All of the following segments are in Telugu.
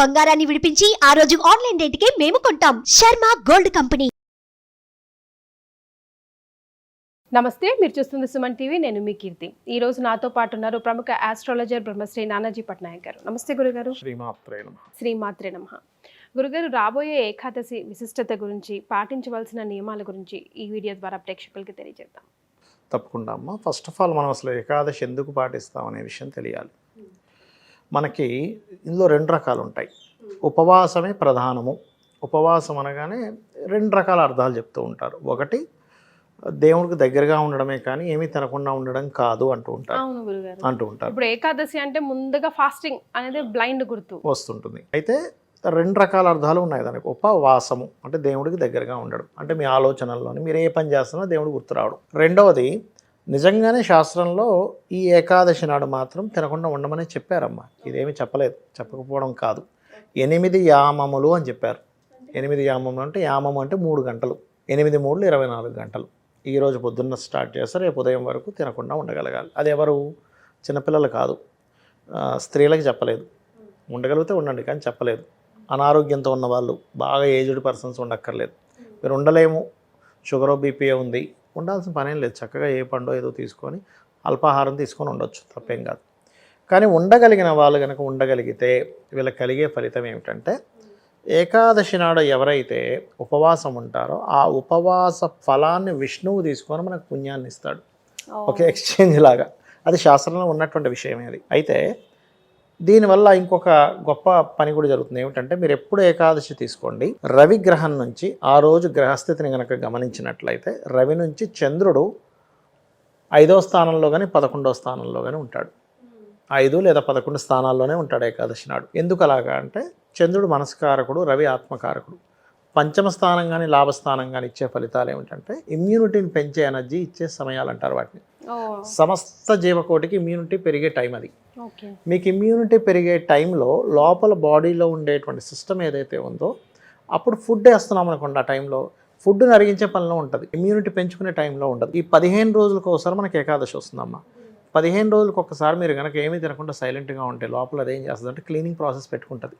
బంగారాన్ని విడిపించి ఆ రోజు ఆన్లైన్ రేటుకే మేము కొంటాం. Sharma gold company. నమస్తే, మీరు చూస్తుంది సుమన్ టీవీ. నేను మీ కీర్తి. ఈ రోజు నాతో పాటు ఉన్నారు ప్రముఖ ఆస్ట్రాలజర్ బ్రహ్మశ్రీ నానాజీ పట్నాయక్ గారు. నమస్తే గురుగారు. శ్రీమాత్రే నమః. గురుగారు, రాబోయే ఏకాదశి విశిష్టత గురించి, పాటించవలసిన నియమాల గురించి ఈ వీడియో ద్వారా ప్రేక్షకులకి తెలియజేద్దాం. తప్పకుండా అమ్మ. ఫస్ట్ ఆఫ్ ఆల్ మనం అసలు ఏకాదశి ఎందుకు పాటిస్తాం అనే విషయం తెలియాలి. మనకి ఇందులో 2 రకాలు ఉంటాయి. ఉపవాసమే ప్రధానము. ఉపవాసం అనగానే 2 రకాల అర్థాలు చెప్తూ ఉంటారు. ఒకటి, దేవుడికి దగ్గరగా ఉండడమే కానీ ఏమీ తినకుండా ఉండడం కాదు అంటూ ఉంటారు. ఇప్పుడు ఏకాదశి అంటే ముందుగా ఫాస్టింగ్ అనేది బ్లైండ్ గుర్తు వస్తుంటుంది. అయితే 2 రకాల అర్థాలు ఉన్నాయి దానికి. ఉపవాసము అంటే దేవుడికి దగ్గరగా ఉండడం, అంటే మీ ఆలోచనల్లోని మీరు ఏ పని చేస్తున్నా దేవుడు గుర్తు రావడం. రెండవది, నిజంగానే శాస్త్రంలో ఈ ఏకాదశి నాడు మాత్రం తినకుండా ఉండమని చెప్పారమ్మా. ఇదేమీ చెప్పకపోవడం కాదు. 8 యామములు అని చెప్పారు. 8 యామములు అంటే, యామము అంటే 3 గంటలు. 8 3 24 గంటలు. ఈరోజు పొద్దున్న స్టార్ట్ చేస్తారు, రేపు ఉదయం వరకు తినకుండా ఉండగలగాలి. అది ఎవరు? చిన్నపిల్లలు కాదు, స్త్రీలకు చెప్పలేదు. ఉండగలిగితే ఉండండి కానీ చెప్పలేదు. అనారోగ్యంతో ఉన్న వాళ్ళు, బాగా ఏజ్డ్ పర్సన్స్ ఉండక్కర్లేదు. మీరు ఉండలేము, షుగరో బీపీఏ ఉంది, ఉండాల్సిన పనేం లేదు. చక్కగా ఏ పండో ఏదో తీసుకొని అల్పాహారం తీసుకొని ఉండొచ్చు, తప్పేం కాదు. కానీ ఉండగలిగిన వాళ్ళు కనుక ఉండగలిగితే వీళ్ళకి కలిగే ఫలితం ఏమిటంటే, ఏకాదశి నాడు ఎవరైతే ఉపవాసం ఉంటారో ఆ ఉపవాస ఫలాన్ని విష్ణువు తీసుకొని మనకు పుణ్యాన్ని ఇస్తాడు. ఒక ఎక్స్చేంజ్ లాగా. అది శాస్త్రంలో ఉన్నటువంటి విషయమే అది. అయితే దీనివల్ల ఇంకొక గొప్ప పని కూడా జరుగుతుంది. ఏమిటంటే, మీరు ఎప్పుడు ఏకాదశి తీసుకోండి, రవి గ్రహం నుంచి ఆ రోజు గ్రహస్థితిని కనుక గమనించినట్లయితే, రవి నుంచి చంద్రుడు 5వ స్థానంలో కానీ 11వ స్థానంలో కానీ ఉంటాడు. 5 లేదా 11 స్థానాల్లోనే ఉంటాడు ఏకాదశి నాడు. ఎందుకు అలాగా అంటే, చంద్రుడు మనస్కారకుడు, రవి ఆత్మకారకుడు. పంచమ స్థానం కానీ లాభస్థానం కానీ ఇచ్చే ఫలితాలు ఏమిటంటే, ఇమ్యూనిటీని పెంచే ఎనర్జీ ఇచ్చే సమయాలు అంటారు వాటిని. సమస్త జీవకోటికి ఇమ్యూనిటీ పెరిగే టైం అది. మీకు ఇమ్యూనిటీ పెరిగే టైంలో లోపల బాడీలో ఉండేటువంటి సిస్టమ్ ఏదైతే ఉందో, అప్పుడు ఫుడ్ వేస్తున్నాం అనుకోండి, ఆ టైంలో ఫుడ్ని అరిగించే పనిలో ఉంటుంది, ఇమ్యూనిటీ పెంచుకునే టైంలో ఉండదు. ఈ 15 రోజులకు ఒకసారి మనకి ఏకాదశి వస్తుందమ్మా. 15 రోజులకు ఒకసారి మీరు కనుక ఏమీ తినకుండా సైలెంట్గా ఉంటే లోపల అదేం చేస్తుంది అంటే క్లీనింగ్ ప్రాసెస్ పెట్టుకుంటుంది.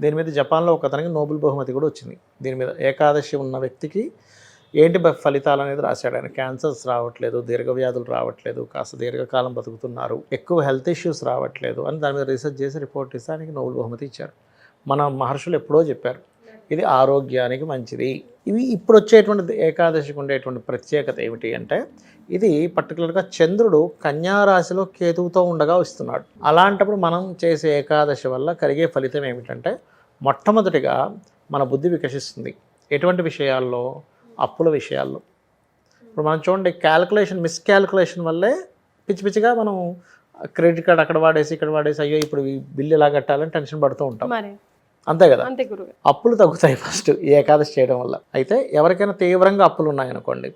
దీని మీద జపాన్లో ఒకతనికి నోబెల్ బహుమతి కూడా వచ్చింది. దీని మీద ఏకాదశి ఉన్న వ్యక్తికి ఏంటి ఫలితాలు అనేది రాశాడు ఆయన. క్యాన్సర్స్ రావట్లేదు, దీర్ఘవ్యాధులు రావట్లేదు, కాస్త దీర్ఘకాలం బతుకుతున్నారు, ఎక్కువ హెల్త్ ఇష్యూస్ రావట్లేదు అని దాని మీద రీసెర్చ్ చేసి రిపోర్ట్ ఇస్తే ఆయనకి నోబెల్ బహుమతి ఇచ్చారు. మన మహర్షులు ఎప్పుడో చెప్పారు ఇది ఆరోగ్యానికి మంచిది. ఇవి ఇప్పుడు వచ్చేటువంటి ఏకాదశికి ఉండేటువంటి ప్రత్యేకత ఏమిటి అంటే, ఇది పర్టికులర్గా చంద్రుడు కన్యారాశిలో కేతువుతో ఉండగా వస్తున్నాడు. అలాంటప్పుడు మనం చేసే ఏకాదశి వల్ల కలిగే ఫలితం ఏమిటంటే, మొట్టమొదటిగా మన బుద్ధి వికసిస్తుంది. ఎటువంటి విషయాల్లో? అప్పుల విషయాల్లో. ఇప్పుడు మనం చూడండి, మిస్క్యాల్కులేషన్ వల్లే పిచ్చి పిచ్చిగా మనం క్రెడిట్ కార్డ్ అక్కడ వాడేసి ఇక్కడ వాడేసి, అయ్యో ఇప్పుడు ఈ బిల్లు ఎలా కట్టాలని టెన్షన్ పడుతూ ఉంటాం. అంతే కదా. అప్పులు తగ్గుతాయి ఫస్ట్ ఈ ఏకాదశి చేయడం వల్ల. అయితే ఎవరికైనా తీవ్రంగా అప్పులు ఉన్నాయనుకోండి,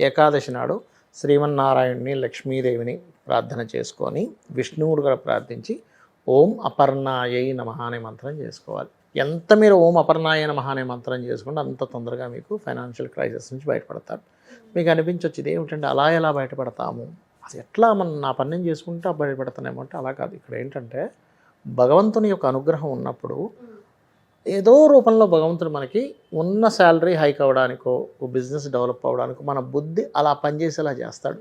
ఏకాదశి నాడు శ్రీమన్నారాయణుని, లక్ష్మీదేవిని ప్రార్థన చేసుకొని, విష్ణువుడు కూడా ప్రార్థించి ఓం అపర్ణాయై నమః అనే మంత్రం చేసుకోవాలి. ఎంత మీరు ఓం అపర్ణాయ నమః అనే మంత్రం చేసుకుంటే అంత తొందరగా మీకు ఫైనాన్షియల్ క్రైసిస్ నుంచి బయటపడతారు. మీకు అనిపించవచ్చు ఇది ఏమిటంటే అలా ఎలా బయటపడతాము, అది ఎట్లా మనం నా పని నేను చేసుకుంటే బయటపడతానేమో అంటే, అలా కాదు. ఇక్కడ ఏంటంటే, భగవంతుని యొక్క అనుగ్రహం ఉన్నప్పుడు ఏదో రూపంలో భగవంతుడు మనకి ఉన్న శాలరీ హైక్ అవ్వడానికో, బిజినెస్ డెవలప్ అవ్వడానికో మన బుద్ధి అలా పనిచేసేలా చేస్తాడు.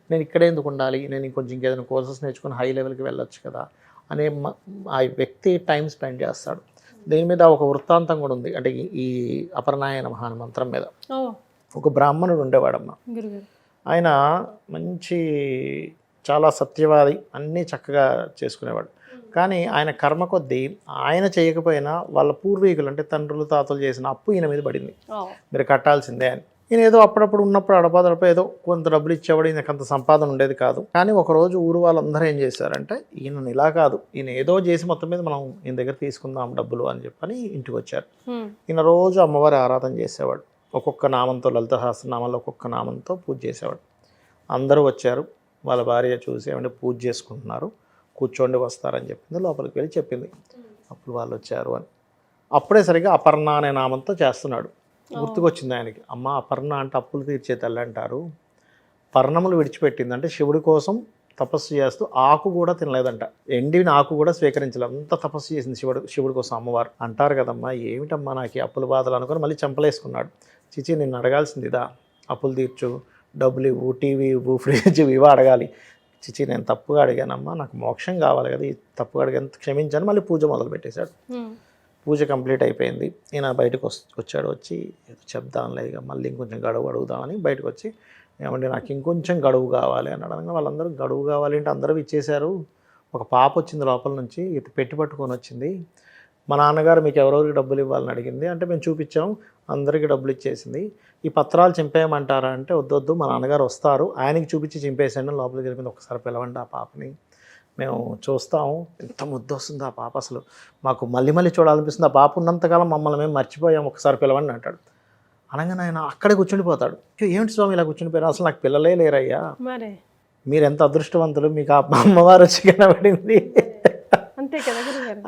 నేను ఇక్కడే ఎందుకు ఉండాలి, నేను ఇంకొంచెం ఇంకేదైనా కోర్సెస్ నేర్చుకుని హై లెవెల్కి వెళ్ళొచ్చు కదా అనే ఆ వ్యక్తి టైం స్పెండ్ చేస్తాడు. దీని మీద ఒక వృత్తాంతం కూడా ఉంది. అంటే ఈ అపర్ణాయ నమః అనే మంత్రం మీద ఒక బ్రాహ్మణుడు ఉండేవాడమ్మా. ఆయన మంచి చాలా సత్యవాది, అన్నీ చక్కగా చేసుకునేవాడు. కానీ ఆయన కర్మ కొద్దీ ఆయన చేయకపోయినా వాళ్ళ పూర్వీకులు అంటే తండ్రులు తాతలు చేసిన అప్పు ఈయన మీద పడింది, మీరు కట్టాల్సిందే అని. ఈయన ఏదో అప్పుడప్పుడు ఉన్నప్పుడు అడపాదడప ఏదో కొంత డబ్బులు ఇచ్చేవాడు, ఈయనకు అంత సంపాదన ఉండేది కాదు. కానీ ఒకరోజు ఊరు వాళ్ళందరూ ఏం చేశారంటే, ఈయన ఇలా కాదు, ఈయన ఏదో చేసి మొత్తం మీద మనం ఈయన దగ్గర తీసుకుందాం డబ్బులు అని చెప్పని ఇంటికి వచ్చారు. ఈయన రోజు అమ్మవారి ఆరాధన చేసేవాడు. ఒక్కొక్క నామంతో, లలిత సహస్రనామాల్లో ఒక్కొక్క నామంతో పూజ చేసేవాడు. అందరూ వచ్చారు, వాళ్ళ భార్య చూసి ఏమంటే పూజ చేసుకుంటున్నారు, కూర్చోండి వస్తారని చెప్పింది. లోపలికి వెళ్ళి చెప్పింది అప్పుడు వాళ్ళు వచ్చారు అని. అప్పుడే సరిగా అపర్ణ అనే నామంతో చేస్తున్నాడు. గుర్తుకొచ్చింది ఆయనకి, అమ్మ అపర్ణ అంటే అప్పులు తీర్చే తల్లి అంటారు, పర్ణములు విడిచిపెట్టింది అంటే శివుడి కోసం తపస్సు చేస్తూ ఆకు కూడా తినలేదంట, ఎండిన ఆకు కూడా స్వీకరించలేదు, అంత తపస్సు చేసింది శివుడి కోసం అమ్మవారు. అంటారు కదమ్మా ఏమిటమ్మా నాకు ఈ అప్పుల బాధలు అనుకొని మళ్ళీ చంపలేసుకున్నాడు. చిచి నిన్ను అడగాల్సింది ఇదా, అప్పులు తీర్చు, డబ్బులు ఇవ్వు, టీవీ ఇవ్వు, ఫ్రిడ్జ్ ఇవ్వు అడగాలి. చిచి నేను తప్పుగా అడిగానమ్మా, నాకు మోక్షం కావాలి కదా, ఈ తప్పుగా అడిగాను క్షమించాను. మళ్ళీ పూజ మొదలు పెట్టేశాడు. పూజ కంప్లీట్ అయిపోయింది. ఈయన బయటకు వచ్చాడు. వచ్చి ఏదో చెప్దాంలే ఇక మళ్ళీ ఇంకొంచెం గడువు అడుగుదామని బయటకు వచ్చి, ఏమంటే నాకు ఇంకొంచెం గడువు కావాలి అని అడగగా వాళ్ళందరూ గడువు కావాలి అంటే అందరూ ఇచ్చేశారు. ఒక పాప వచ్చింది లోపల నుంచి, ఇది పెట్టి పట్టుకొని వచ్చింది. మా నాన్నగారు మీకు ఎవరెవరికి డబ్బులు ఇవ్వాలని అడిగింది అంటే మేము చూపించాం, అందరికీ డబ్బులు ఇచ్చేసింది. ఈ పత్రాలు చింపేయమంటారా అంటే వద్దొద్దు, మా నాన్నగారు వస్తారు, ఆయనకి చూపించి చింపేసాను, లోపలికి వెళ్ళింది. ఒకసారి పిలవండి ఆ పాపని, మేము చూస్తాము. ఎంత ముద్దు వస్తుంది ఆ పాప, అసలు మాకు మళ్ళీ మళ్ళీ చూడాలనిపిస్తుంది. ఆ పాప ఉన్నంతకాలం మమ్మల్ని మేము మర్చిపోయాం, ఒకసారి పిలవండి అంటాడు. అనగానే ఆయన అక్కడే కూర్చుండిపోతాడు. ఏమిటి స్వామి ఇలా కూర్చుండిపోయారు, అసలు నాకు పిల్లలే లేరయ్యా, మీరు ఎంత అదృష్టవంతులు, మీకు ఆ అమ్మవారు వచ్చి కనబడింది అంతే కదా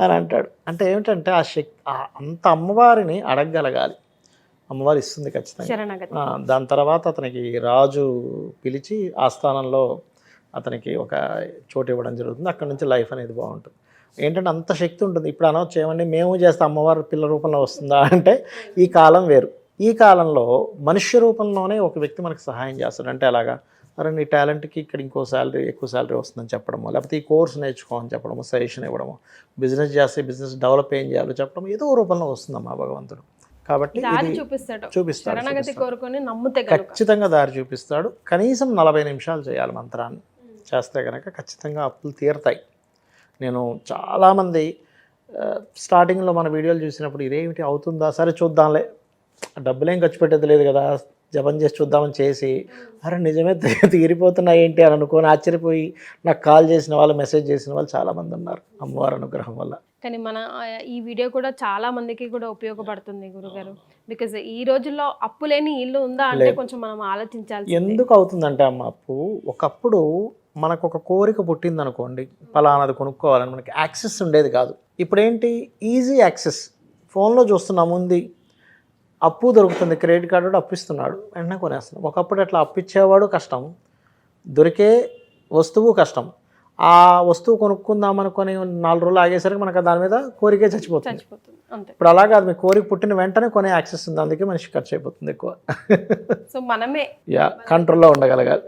అని అంటాడు. అంటే ఏమిటంటే ఆ శక్తి, అంత అమ్మవారిని అడగగలగాలి, అమ్మవారు ఇస్తుంది ఖచ్చితంగా. దాని తర్వాత అతనికి రాజు పిలిచి ఆస్థానంలో అతనికి ఒక చోటు ఇవ్వడం జరుగుతుంది. అక్కడ నుంచి లైఫ్ అనేది బాగుంటుంది. ఏంటంటే అంత శక్తి ఉంటుంది. ఇప్పుడు అనవచ్చు ఏమండి మేము చేస్తే అమ్మవారు పిల్ల రూపంలో వస్తుందా అంటే ఈ కాలం వేరు. ఈ కాలంలో మనుష్య రూపంలోనే ఒక వ్యక్తి మనకు సహాయం చేస్తాడు. అంటే అలాగా, అరే నీ టాలెంట్కి ఇక్కడ ఇంకో శాలరీ, ఎక్కువ శాలరీ వస్తుందని చెప్పడము, లేకపోతే ఈ కోర్స్ నేర్చుకోమని చెప్పడము, సజెషన్ ఇవ్వడము, బిజినెస్ చేస్తే బిజినెస్ డెవలప్ ఏం చేయాలో చెప్పడం, ఏదో రూపంలో వస్తుందమ్మా భగవంతుడు. కాబట్టి చూపిస్తాడు, ఖచ్చితంగా దారి చూపిస్తాడు. కనీసం 40 నిమిషాలు చేయాలి మంత్రాన్ని, చేస్తే కనుక ఖచ్చితంగా అప్పులు తీరతాయి. నేను చాలామంది స్టార్టింగ్లో మన వీడియోలు చూసినప్పుడు ఇదేమిటి అవుతుందా, సరే చూద్దాంలే, డబ్బులేం ఖర్చు పెట్టేది లేదు కదా, జపం చేసి చూద్దామని చేసి అరే నిజమే తీరిపోతున్నాయి ఏంటి అని అనుకొని ఆశ్చర్యపోయి నాకు కాల్ చేసిన వాళ్ళు, మెసేజ్ చేసిన వాళ్ళు చాలామంది ఉన్నారు అమ్మవారి అనుగ్రహం వల్ల. కానీ మన ఈ వీడియో కూడా చాలా మందికి కూడా ఉపయోగపడుతుంది గురుగారు. బికాజ్ ఈ రోజుల్లో అప్పు లేని ఇల్లు ఉందా అంటే కొంచెం మనం ఆలోచించాలి. ఎందుకు అవుతుందంటే అమ్మ అప్పు, ఒకప్పుడు మనకు ఒక కోరిక పుట్టింది అనుకోండి, పలానాది కొనుక్కోవాలని మనకి యాక్సెస్ ఉండేది కాదు. ఇప్పుడేంటి ఈజీ యాక్సెస్, ఫోన్లో చూస్తున్నాం, ఉంది అప్పు దొరుకుతుంది, క్రెడిట్ కార్డు అప్పు ఇస్తున్నాడు, వెంటనే కొనేస్తున్నాం. ఒకప్పుడు అట్లా అప్పు ఇచ్చేవాడు కష్టం, దొరికే వస్తువు కష్టం. ఆ వస్తువు కొనుక్కుందాం అనుకొని 4 రోజులు ఆగేసరికి మనకు దాని మీద కోరికే చచ్చిపోతుంది. ఇప్పుడు అలా కాదు, మీ కోరిక పుట్టిన వెంటనే కొనే యాక్సెస్ ఉంది, అందుకే మనిషి ఖర్చు అయిపోతుంది ఎక్కువ. సో మనమే కంట్రోల్లో ఉండగలగాలి.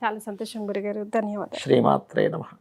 చాలా సంతోషం గురుగారు, ధన్యవాదాలు. శ్రీమాత్రే నమః.